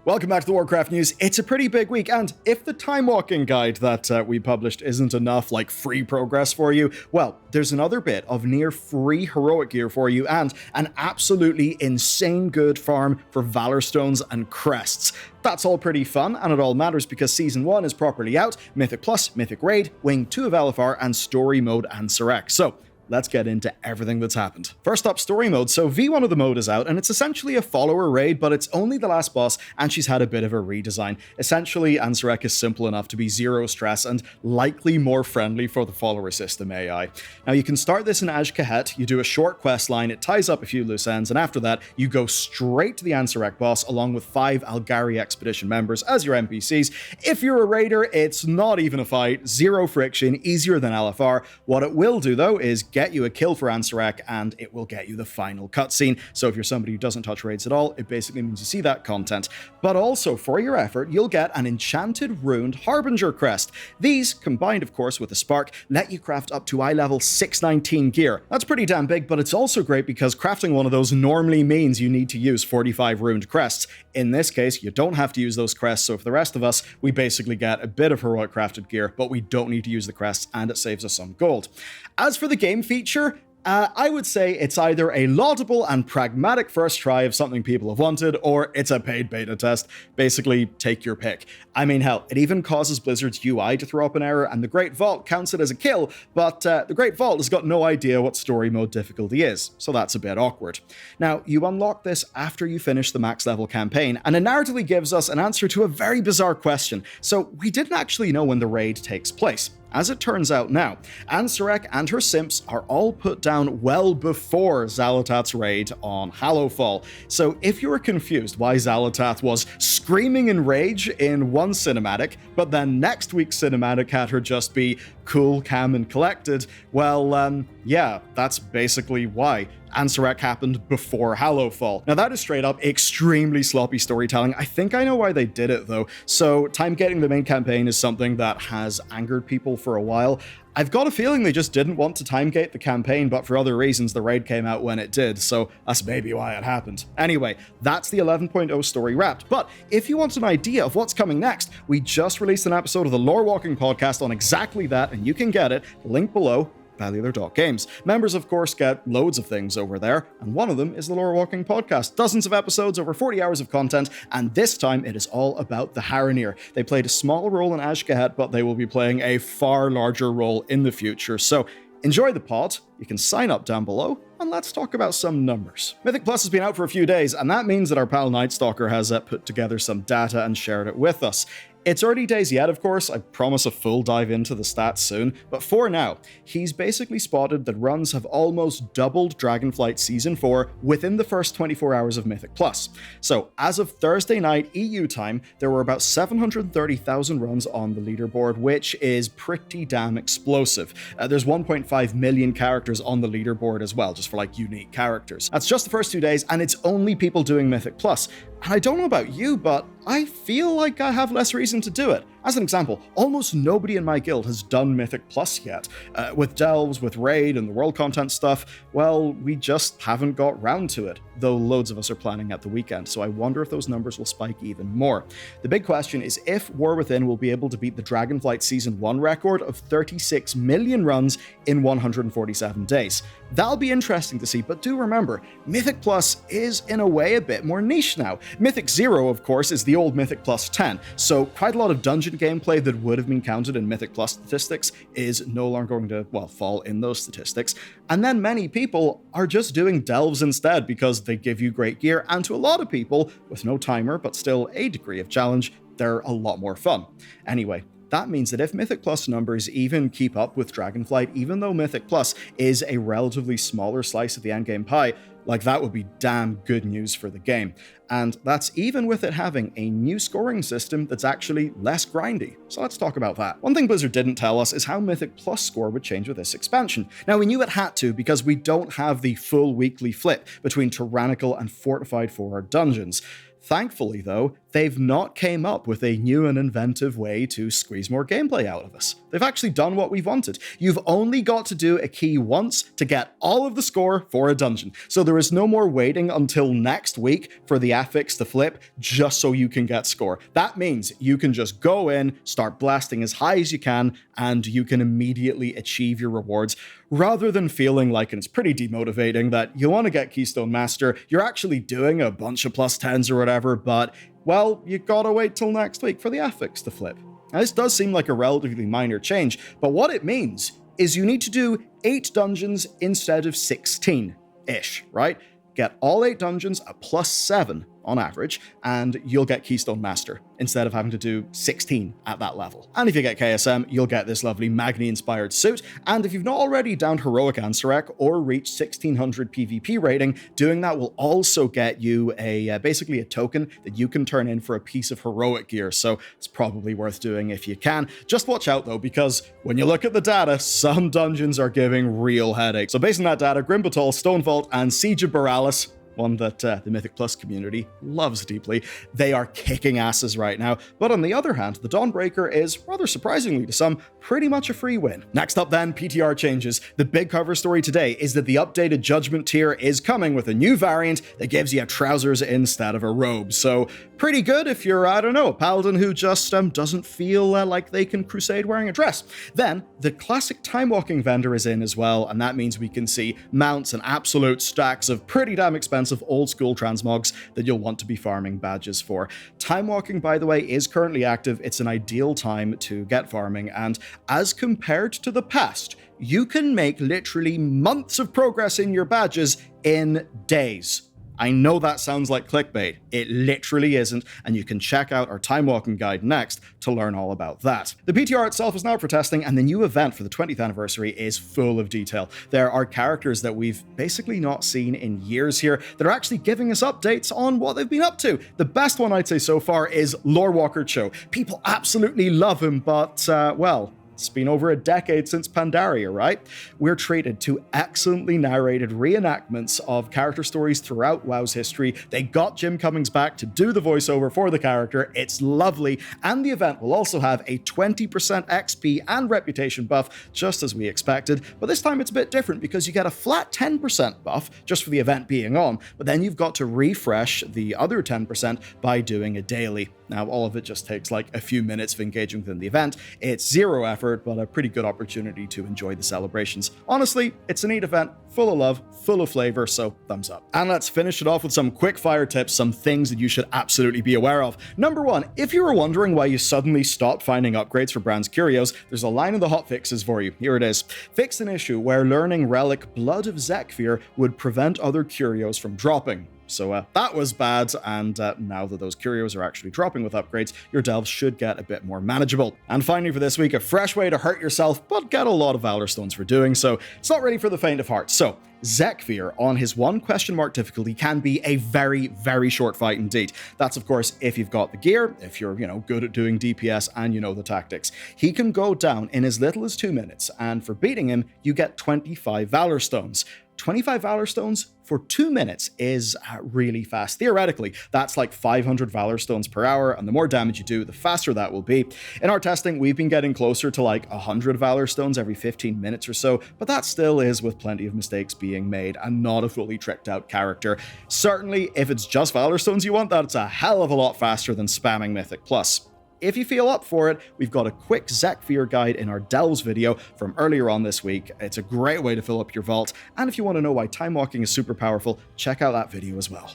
Welcome back to the Warcraft news. It's a pretty big week, and if the time walking guide that we published isn't enough like free progress for you, well, there's another bit of near free heroic gear for you and an absolutely insane good farm for Valorstones and crests. That's all pretty fun, and it all matters because Season 1 is properly out, Mythic Plus, Mythic Raid, Wing 2 of LFR, and Story Mode and Surrec. So, let's get into everything that's happened. First up, story mode. So V1 of the mode is out, and it's essentially a follower raid, but it's only the last boss, and she's had a bit of a redesign. Essentially, Ansurek is simple enough to be zero stress and likely more friendly for the follower system AI. Now, you can start this in Azj-Kahet, you do a short quest line, it ties up a few loose ends, and after that, you go straight to the Ansurek boss, along with 5 Algari Expedition members as your NPCs. If you're a raider, it's not even a fight, zero friction, easier than LFR. What it will do, though, is get you a kill for Ansurek, and it will get you the final cutscene. So if you're somebody who doesn't touch raids at all, it basically means you see that content. But also, for your effort, you'll get an enchanted runed Harbinger crest. These, combined of course with the Spark, let you craft up to eye level 619 gear. That's pretty damn big, but it's also great because crafting one of those normally means you need to use 45 runed crests. In this case, you don't have to use those crests, so for the rest of us, we basically get a bit of heroic crafted gear, but we don't need to use the crests, and it saves us some gold. As for the game feature, I would say it's either a laudable and pragmatic first try of something people have wanted, or it's a paid beta test. Basically, take your pick. I mean, hell, it even causes Blizzard's UI to throw up an error, and the Great Vault counts it as a kill, but the Great Vault has got no idea what story mode difficulty is, so that's a bit awkward. Now, you unlock this after you finish the max level campaign, and it narratively gives us an answer to a very bizarre question. So, we didn't actually know when the raid takes place. As it turns out now, Ansurek and her simps are all put down well before Xal'atath's raid on Hallowfall. So if you were confused why Xal'atath was screaming in rage in one cinematic, but then next week's cinematic had her just be cool, calm, and collected, well, yeah, that's basically why. Ansurek happened before Hallowfall. Now that is straight up extremely sloppy storytelling. I think I know why they did it though. So time gating the main campaign is something that has angered people for a while. I've got a feeling they just didn't want to time gate the campaign, but for other reasons the raid came out when it did, so that's maybe why it happened. Anyway, that's the 11.0 story wrapped, but if you want an idea of what's coming next, we just released an episode of the Lore Walking podcast on exactly that, and you can get it, link below, bellular.games. Members, of course, get loads of things over there, and one of them is the Lore Walking podcast. Dozens of episodes, over 40 hours of content, and this time it is all about the Haranir. They played a small role in Azj-Kahet, but they will be playing a far larger role in the future, so enjoy the pod, you can sign up down below, and let's talk about some numbers. Mythic Plus has been out for a few days, and that means that our pal Nightstalker has put together some data and shared it with us. It's early days yet, of course, I promise a full dive into the stats soon, but for now, he's basically spotted that runs have almost doubled Dragonflight Season 4 within the first 24 hours of Mythic Plus. So, as of Thursday night EU time, there were about 730,000 runs on the leaderboard, which is pretty damn explosive. There's 1.5 million characters on the leaderboard as well, just for like unique characters. That's just the first 2 days, and it's only people doing Mythic Plus. And I don't know about you, but I feel like I have less reason to do it. As an example, almost nobody in my guild has done Mythic Plus yet. With Delves, with Raid, and the world content stuff, well, we just haven't got round to it, though loads of us are planning at the weekend, so I wonder if those numbers will spike even more. The big question is if War Within will be able to beat the Dragonflight Season 1 record of 36 million runs in 147 days. That'll be interesting to see, but do remember, Mythic Plus is in a way a bit more niche now. Mythic 0, of course, is the old Mythic Plus 10, so quite a lot of dungeon gameplay that would have been counted in Mythic Plus statistics is no longer going to, well, fall in those statistics. And then many people are just doing Delves instead because they give you great gear, and to a lot of people, with no timer but still a degree of challenge, they're a lot more fun. Anyway, that means that if Mythic Plus numbers even keep up with Dragonflight, even though Mythic Plus is a relatively smaller slice of the endgame pie, like that would be damn good news for the game. And that's even with it having a new scoring system that's actually less grindy. So let's talk about that. One thing Blizzard didn't tell us is how Mythic Plus score would change with this expansion. Now we knew it had to because we don't have the full weekly flip between Tyrannical and Fortified for our dungeons. Thankfully, though, they've not came up with a new and inventive way to squeeze more gameplay out of us. They've actually done what we've wanted. You've only got to do a key once to get all of the score for a dungeon. So there is no more waiting until next week for the affix to flip just so you can get score. That means you can just go in, start blasting as high as you can, and you can immediately achieve your rewards, rather than feeling like, and it's pretty demotivating, that you want to get Keystone Master, you're actually doing a bunch of +10s or whatever, but, well, you gotta wait till next week for the affix to flip. Now, this does seem like a relatively minor change, but what it means is you need to do 8 dungeons instead of 16-ish, right? Get all 8 dungeons at +7 on average, and you'll get Keystone Master, instead of having to do 16 at that level. And if you get KSM, you'll get this lovely Magni-inspired suit, and if you've not already downed Heroic Ansarek or reached 1600 PvP rating, doing that will also get you basically a token that you can turn in for a piece of heroic gear, so it's probably worth doing if you can. Just watch out though, because when you look at the data, some dungeons are giving real headaches. So based on that data, Grimbatol, Stonevault, and Siege of Borealis, one that the Mythic Plus community loves deeply, they are kicking asses right now. But on the other hand, the Dawnbreaker is, rather surprisingly to some, pretty much a free win. Next up then, PTR Changes. The big cover story today is that the updated Judgment tier is coming with a new variant that gives you trousers instead of a robe. So pretty good if you're, I don't know, a paladin who just doesn't feel like they can crusade wearing a dress. Then the classic time walking vendor is in as well, and that means we can see mounts and absolute stacks of pretty damn expensive old school transmogs that you'll want to be farming badges for. Time walking, by the way, is currently active. It's an ideal time to get farming, and as compared to the past, you can make literally months of progress in your badges in days. I know that sounds like clickbait. It literally isn't, and you can check out our time walking guide next to learn all about that. The PTR itself is now for testing, and the new event for the 20th anniversary is full of detail. There are characters that we've basically not seen in years here that are actually giving us updates on what they've been up to. The best one I'd say so far is Lorewalker Cho. People absolutely love him, but, well, it's been over a decade since Pandaria, right? We're treated to excellently narrated reenactments of character stories throughout WoW's history. They got Jim Cummings back to do the voiceover for the character. It's lovely. And the event will also have a 20% XP and reputation buff, just as we expected. But this time it's a bit different because you get a flat 10% buff just for the event being on, but then you've got to refresh the other 10% by doing a daily. Now, all of it just takes like a few minutes of engaging within the event. It's zero effort, but a pretty good opportunity to enjoy the celebrations. Honestly, it's a neat event, full of love, full of flavor, so thumbs up. And let's finish it off with some quick fire tips, some things that you should absolutely be aware of. Number 1, if you were wondering why you suddenly stopped finding upgrades for Brand's Curios, there's a line in the hotfixes for you. Here it is. Fix an issue where learning Relic Blood of Zack Fear would prevent other Curios from dropping. So that was bad, and now that those curios are actually dropping with upgrades, your delves should get a bit more manageable. And finally for this week, a fresh way to hurt yourself, but get a lot of Valorstones for doing so. It's not really for the faint of heart. So Zack Fear on his 1 question mark difficulty can be a very, very short fight indeed. That's of course if you've got the gear, if you're, good at doing DPS and you know the tactics. He can go down in as little as 2 minutes, and for beating him, you get 25 Valorstones. 25 Valorstones for 2 minutes is really fast. Theoretically, that's like 500 Valorstones per hour, and the more damage you do, the faster that will be. In our testing, we've been getting closer to like 100 Valorstones every 15 minutes or so, but that still is with plenty of mistakes being made and not a fully tricked out character. Certainly, if it's just Valorstones you want, that's a hell of a lot faster than spamming Mythic Plus. If you feel up for it, we've got a quick Zack Fear guide in our Delves video from earlier on this week. It's a great way to fill up your vault, and if you want to know why time walking is super powerful, check out that video as well.